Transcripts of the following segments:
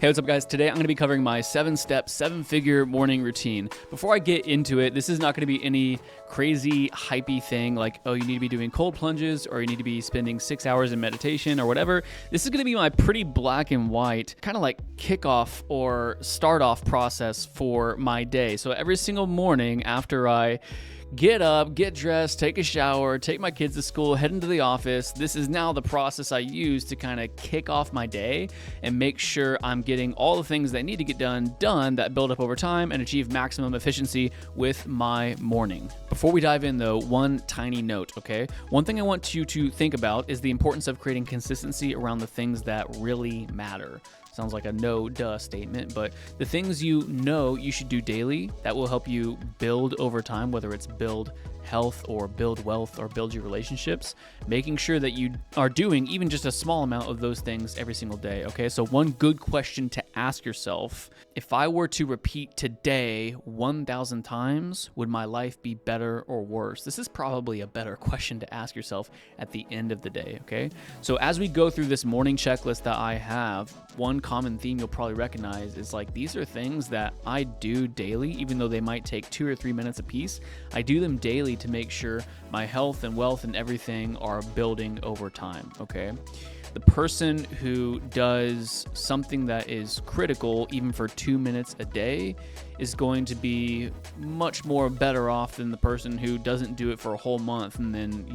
Hey, what's up guys? Today I'm going to be covering my 7-step, 7-figure morning routine. Before I get into it, this is not going to be any crazy hypey thing like, oh, you need to be doing cold plunges or you need to be spending 6 hours in meditation or whatever. This is going to be my pretty black and white kind of like kickoff or start off process for my day. So every single morning after I get up, get dressed, take a shower, take my kids to school, head into the office. This is now the process I use to kind of kick off my day and make sure I'm getting all the things that need to get done that build up over time and achieve maximum efficiency with my morning. Before we dive in though, one tiny note, okay? One thing I want you to think about is the importance of creating consistency around the things that really matter. Sounds like a no-duh statement, but the things you know you should do daily that will help you build over time, whether it's build health or build wealth or build your relationships, making sure that you are doing even just a small amount of those things every single day, okay? So one good question to ask yourself, if I were to repeat today 1,000 times, would my life be better or worse? This is probably a better question to ask yourself at the end of the day, okay? So as we go through this morning checklist that I have, one common theme you'll probably recognize is like, these are things that I do daily, even though they might take 2 or 3 minutes a piece. I do them daily to make sure my health and wealth and everything are building over time, okay? The person who does something that is critical, even for 2 minutes a day, is going to be much more better off than the person who doesn't do it for a whole month and then,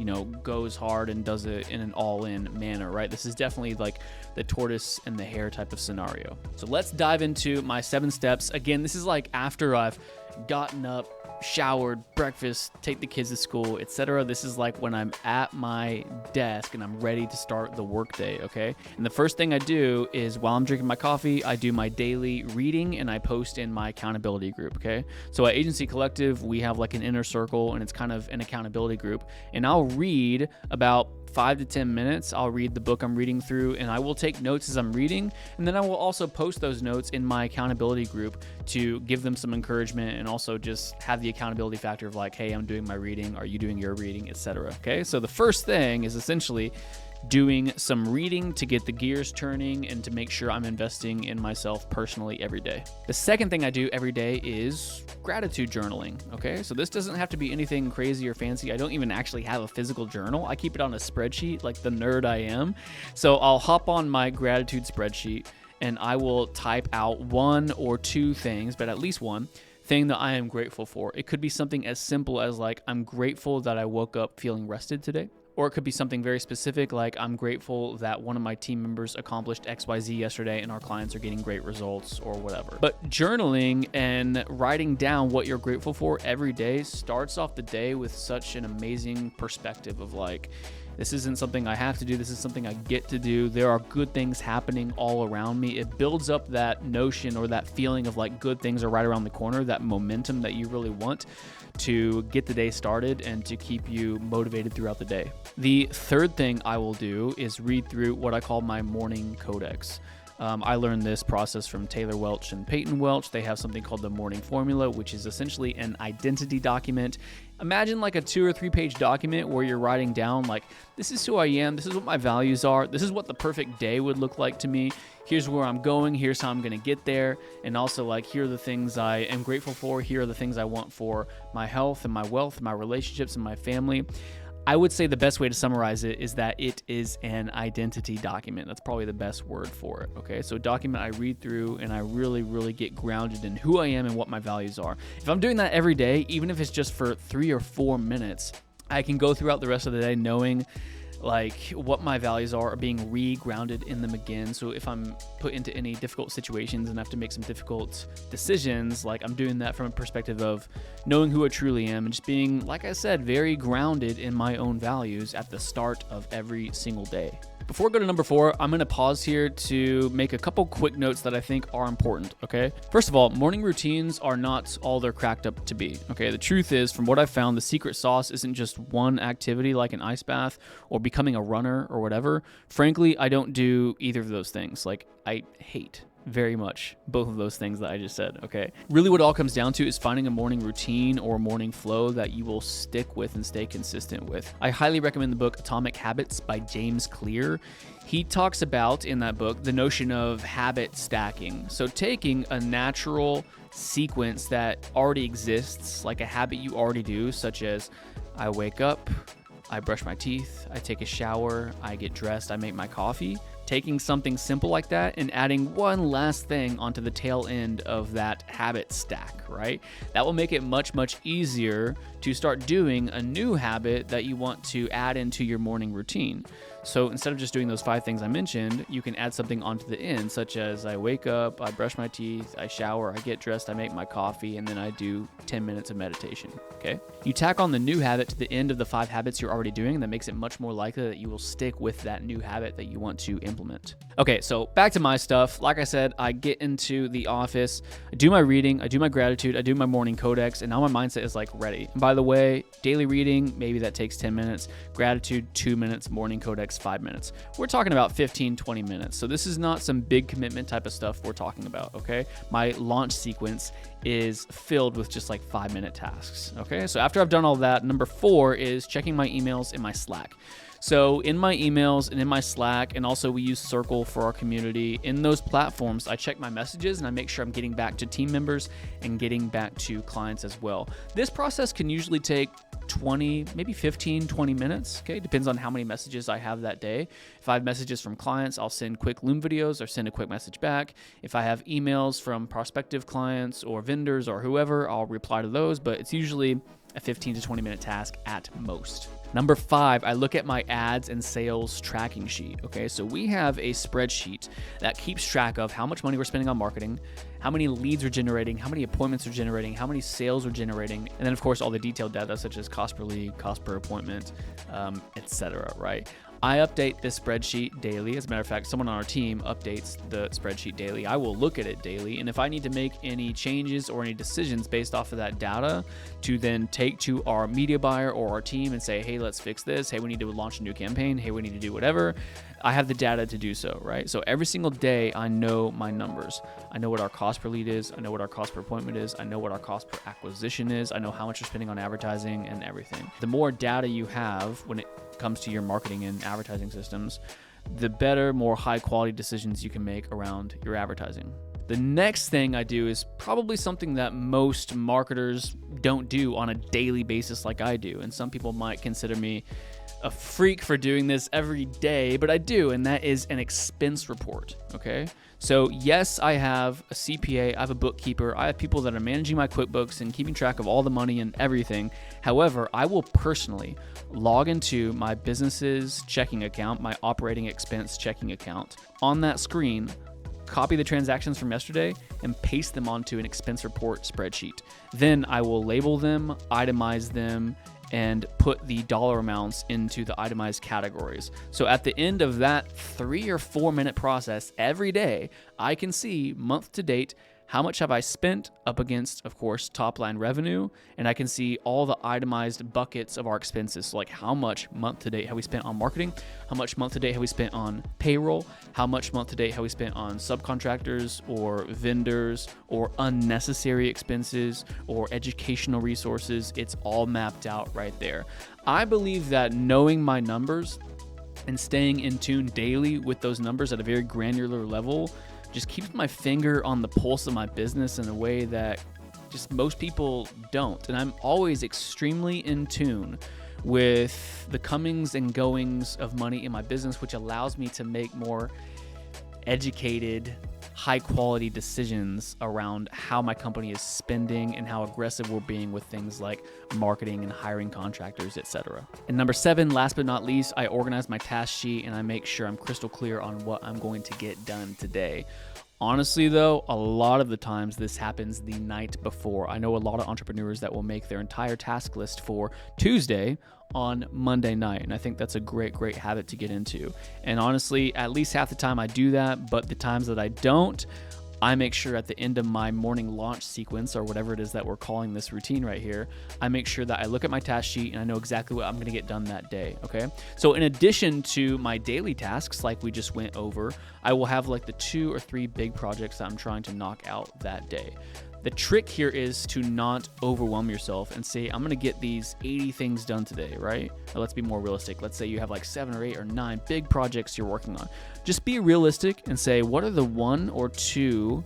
goes hard and does it in an all-in manner, right? This is definitely like the tortoise and the hare type of scenario. So let's dive into my 7 steps. Again, this is like after I've gotten up, showered, breakfast, take the kids to school, etc. This is like when I'm at my desk and I'm ready to start the workday, okay? And the first thing I do is while I'm drinking my coffee, I do my daily reading and I post in my accountability group, okay? So at Agency Collective, we have like an inner circle and it's kind of an accountability group. And I'll read about 5 to 10 minutes. I'll read the book I'm reading through and I will take notes as I'm reading. And then I will also post those notes in my accountability group to give them some encouragement and also just have the accountability factor of like, hey, I'm doing my reading. Are you doing your reading, etc. Okay. So the first thing is essentially doing some reading to get the gears turning and to make sure I'm investing in myself personally every day. The second thing I do every day is gratitude journaling, okay? So this doesn't have to be anything crazy or fancy. I don't even actually have a physical journal. I keep it on a spreadsheet like the nerd I am. So I'll hop on my gratitude spreadsheet and I will type out 1 or 2 things, but at least one thing that I am grateful for. It could be something as simple as like, I'm grateful that I woke up feeling rested today. Or it could be something very specific like I'm grateful that one of my team members accomplished XYZ yesterday and our clients are getting great results or whatever. But journaling and writing down what you're grateful for every day starts off the day with such an amazing perspective of like, this isn't something I have to do. This is something I get to do. There are good things happening all around me. It builds up that notion or that feeling of like good things are right around the corner, that momentum that you really want to get the day started and to keep you motivated throughout the day. The third thing I will do is read through what I call my morning Codex. I learned this process from Taylor Welch and Peyton Welch. They have something called the morning formula, which is essentially an identity document. Imagine like a 2 or 3 page document where you're writing down like, this is who I am, this is what my values are, this is what the perfect day would look like to me, here's where I'm going, here's how I'm going to get there, and also like, here are the things I am grateful for, here are the things I want for my health and my wealth, my relationships and my family. I would say the best way to summarize it is that it is an identity document. That's probably the best word for it, okay? So a document I read through and I really, really get grounded in who I am and what my values are. If I'm doing that every day, even if it's just for 3 or 4 minutes, I can go throughout the rest of the day knowing like what my values are being re-grounded in them again. So if I'm put into any difficult situations and have to make some difficult decisions, like I'm doing that from a perspective of knowing who I truly am and just being, like I said, very grounded in my own values at the start of every single day. Before I go to number 4, I'm going to pause here to make a couple quick notes that I think are important, okay? First of all, morning routines are not all they're cracked up to be, okay? The truth is, from what I've found, the secret sauce isn't just one activity like an ice bath or becoming a runner or whatever. Frankly, I don't do either of those things. Like, I hate very much both of those things that I just said, okay? Really what it all comes down to is finding a morning routine or morning flow that you will stick with and stay consistent with. I highly recommend the book Atomic Habits by James Clear. He talks about, in that book, the notion of habit stacking. So taking a natural sequence that already exists, like a habit you already do, such as I wake up, I brush my teeth, I take a shower, I get dressed, I make my coffee. Taking something simple like that and adding one last thing onto the tail end of that habit stack, right? That will make it much, much easier to start doing a new habit that you want to add into your morning routine. So instead of just doing those 5 things I mentioned, you can add something onto the end, such as I wake up, I brush my teeth, I shower, I get dressed, I make my coffee, and then I do 10 minutes of meditation, okay? You tack on the new habit to the end of the 5 habits you're already doing, and that makes it much more likely that you will stick with that new habit that you want to implement. Okay, so back to my stuff. Like I said, I get into the office, I do my reading, I do my gratitude, I do my morning codex, and now my mindset is like ready. And by the way, daily reading, maybe that takes 10 minutes, gratitude, 2 minutes, morning codex, 5 minutes. We're talking about 15, 20 minutes. So this is not some big commitment type of stuff we're talking about, okay? My launch sequence is filled with just like 5-minute tasks, okay? So after I've done all that, number 4 is checking my emails in my Slack. So in my emails and in my Slack, and also we use Circle for our community, in those platforms, I check my messages and I make sure I'm getting back to team members and getting back to clients as well. This process can usually take 20, maybe 15, 20 minutes, okay? Depends on how many messages I have that day. If I have messages from clients, I'll send quick Loom videos or send a quick message back. If I have emails from prospective clients or vendors or whoever, I'll reply to those, but it's usually a 15 to 20 minute task at most. Number 5, I look at my ads and sales tracking sheet. Okay, so we have a spreadsheet that keeps track of how much money we're spending on marketing, how many leads we're generating, how many appointments we're generating, how many sales we're generating, and then of course all the detailed data such as cost per lead, cost per appointment, etc. Right? I update this spreadsheet daily. As a matter of fact, someone on our team updates the spreadsheet daily. I will look at it daily, and if I need to make any changes or any decisions based off of that data to then take to our media buyer or our team and say, hey, let's fix this. Hey, we need to launch a new campaign. Hey, we need to do whatever. I have the data to do so, right? So every single day, I know my numbers. I know what our cost per lead is. I know what our cost per appointment is. I know what our cost per acquisition is. I know how much you're spending on advertising and everything. The more data you have when it comes to your marketing and advertising systems, the better, more high quality decisions you can make around your advertising. The next thing I do is probably something that most marketers don't do on a daily basis like I do. And some people might consider me a freak for doing this every day, but I do, and that is an expense report, okay? So yes, I have a CPA, I have a bookkeeper, I have people that are managing my QuickBooks and keeping track of all the money and everything. However, I will personally log into my business's checking account, my operating expense checking account. On that screen, copy the transactions from yesterday and paste them onto an expense report spreadsheet. Then I will label them, itemize them, and put the dollar amounts into the itemized categories. So at the end of that 3 or 4 minute process every day, I can see month to date, how much have I spent up against, of course, top line revenue, and I can see all the itemized buckets of our expenses. So like how much month to date have we spent on marketing? How much month to date have we spent on payroll? How much month to date have we spent on subcontractors or vendors or unnecessary expenses or educational resources? It's all mapped out right there. I believe that knowing my numbers and staying in tune daily with those numbers at a very granular level just keeps my finger on the pulse of my business in a way that just most people don't. And I'm always extremely in tune with the comings and goings of money in my business, which allows me to make more educated, high quality decisions around how my company is spending and how aggressive we're being with things like marketing and hiring contractors, etc. And number 7, last but not least, I organize my task sheet and I make sure I'm crystal clear on what I'm going to get done today. Honestly, though, a lot of the times this happens the night before. I know a lot of entrepreneurs that will make their entire task list for Tuesday on Monday night, and I think that's a great habit to get into. And honestly, at least half the time I do that, but the times that I don't, I make sure at the end of my morning launch sequence, or whatever it is that we're calling this routine right here, I make sure that I look at my task sheet and I know exactly what I'm going to get done that day. Okay. So in addition to my daily tasks, like we just went over, I will have like the 2 or 3 big projects that I'm trying to knock out that day. The trick here is to not overwhelm yourself and say, I'm going to get these 80 things done today, right? Or let's be more realistic. Let's say you have like 7 or 8 or 9 big projects you're working on. Just be realistic and say, what are the 1 or 2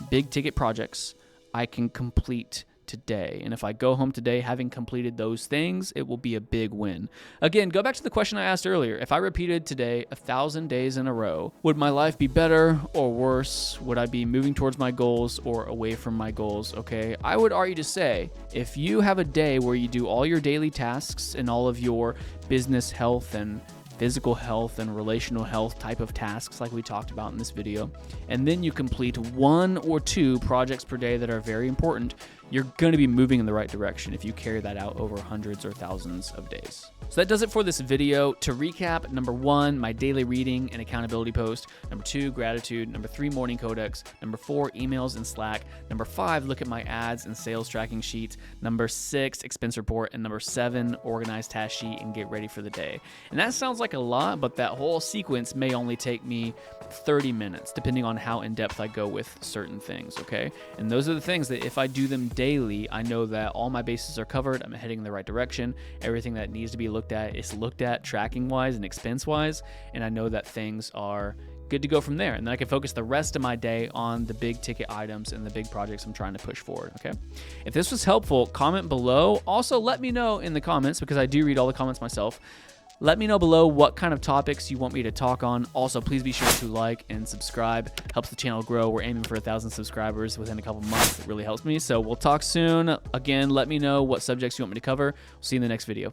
big ticket projects I can complete today? And if I go home today having completed those things, it will be a big win. Again, go back to the question I asked earlier. If I repeated today 1,000 days in a row, would my life be better or worse? Would I be moving towards my goals or away from my goals? Okay, I would argue to say, if you have a day where you do all your daily tasks and all of your business, health, and physical health and relational health type of tasks like we talked about in this video, and then you complete 1 or 2 projects per day that are very important, you're going to be moving in the right direction if you carry that out over hundreds or thousands of days. So that does it for this video. To recap, number 1, my daily reading and accountability post. Number 2, gratitude. Number 3, morning codex. Number 4, emails and Slack. Number 5, look at my ads and sales tracking sheets. Number 6, expense report. And number 7, organize task sheet and get ready for the day. And that sounds like a lot, but that whole sequence may only take me 30 minutes, depending on how in depth I go with certain things, okay? And those are the things that if I do them daily, I know that all my bases are covered. I'm heading in the right direction. Everything that needs to be looked at is looked at tracking wise and expense wise. And I know that things are good to go from there. And then I can focus the rest of my day on the big ticket items and the big projects I'm trying to push forward. Okay. If this was helpful, comment below. Also, let me know in the comments, because I do read all the comments myself. Let me know below what kind of topics you want me to talk on. Also, please be sure to like and subscribe. Helps the channel grow. We're aiming for 1,000 subscribers within a couple months. It really helps me. So we'll talk soon. Again, let me know what subjects you want me to cover. See you in the next video.